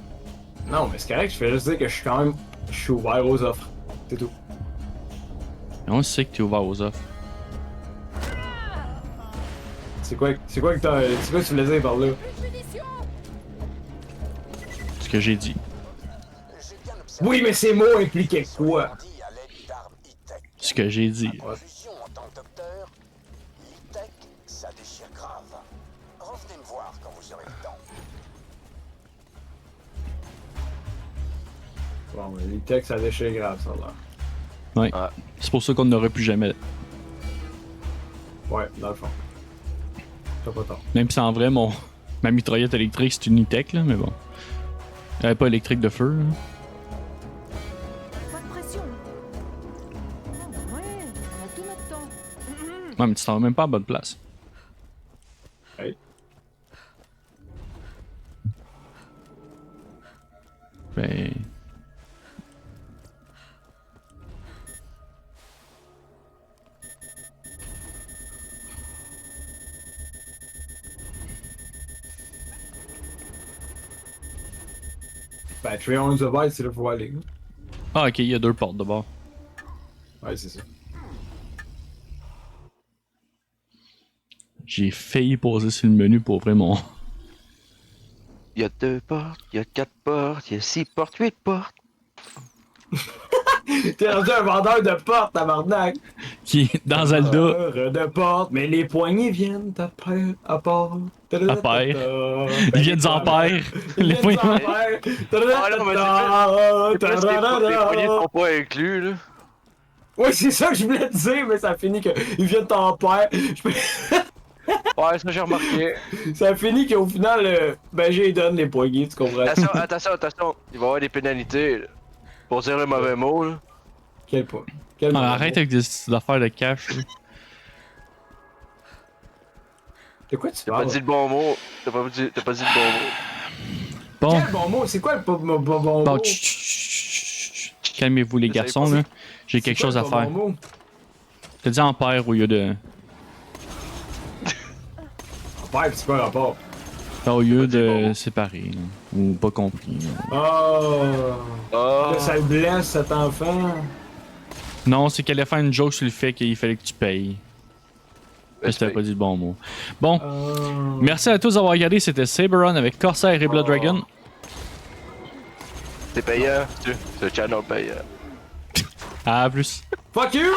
Non, mais c'est correct, je fais juste dire que je suis quand même. Je suis ouvert aux offres. C'est tout. Et on sait que t'es ouvert aux offres. C'est quoi que tu voulais dire par là? Ce que j'ai dit. Oui, mais ces mots impliquaient quoi? Ce que j'ai dit. Fusion en tant que docteur, l'ITEC, ça déchire grave. Revenez me voir quand vous aurez le temps. Bon, mais les textes, ça déchire grave, ça a l'air. Ouais. C'est pour ça qu'on n'aurait plus jamais. Ouais, dans le fond. T'as pas tort. Même si en vrai, ma mitraillette électrique, c'est une E-Tech, là, mais bon. Elle est pas électrique de feu, là. Pas de pression. Ouais, on a tout notre temps. Ouais, mais tu t'en vas même pas à bonne place. Hey. Ben... Ben, Trion the Vice, c'est là pour aller. Ah, ok, il y a 2 portes de bord. Ouais, c'est ça. J'ai failli poser sur le menu pour ouvrir mon... Il y a 2 portes, il y a 4 portes, il y a 6 portes, 8 portes. T'es rendu un vendeur de portes, tabarnak! Qui est dans Zelda. Vendeur de portes, mais les poignées viennent à paire. À paire. Ils viennent en paire. Les poignées. Ah non, mais c'est plus les poignées sont pas inclus, là. Ouais, c'est ça que je voulais te dire, mais ça finit qu'ils viennent en paire. Ouais, ça j'ai remarqué. Ça finit qu'au final, ben j'ai donne les poignées, tu comprends? Attention, il va y avoir des pénalités, là. Pour dire le mauvais mot, là. Quel point? Ah, arrête avec des affaires de cash. Là. De quoi tu T'as pas parles? dit le bon mot. T'as pas dit le bon mot. Bon. Quel bon mot? C'est quoi le bon mot? Bon, calmez-vous les garçons, là. J'ai quelque chose à faire. T'as dit en paire au lieu de... En paire, c'est quoi le rapport? Au lieu de séparer, là. Ou pas compris. Là. Oh! Ça le blesse, cet enfant. Non, c'est qu'elle allait faire une joke sur le fait qu'il fallait que tu payes. Je t'avais pas dit le bon mot. Bon, merci à tous d'avoir regardé. C'était Saberon avec Corsair et Blood Dragon. C'est payant, c'est un channel payant. À plus. Fuck you!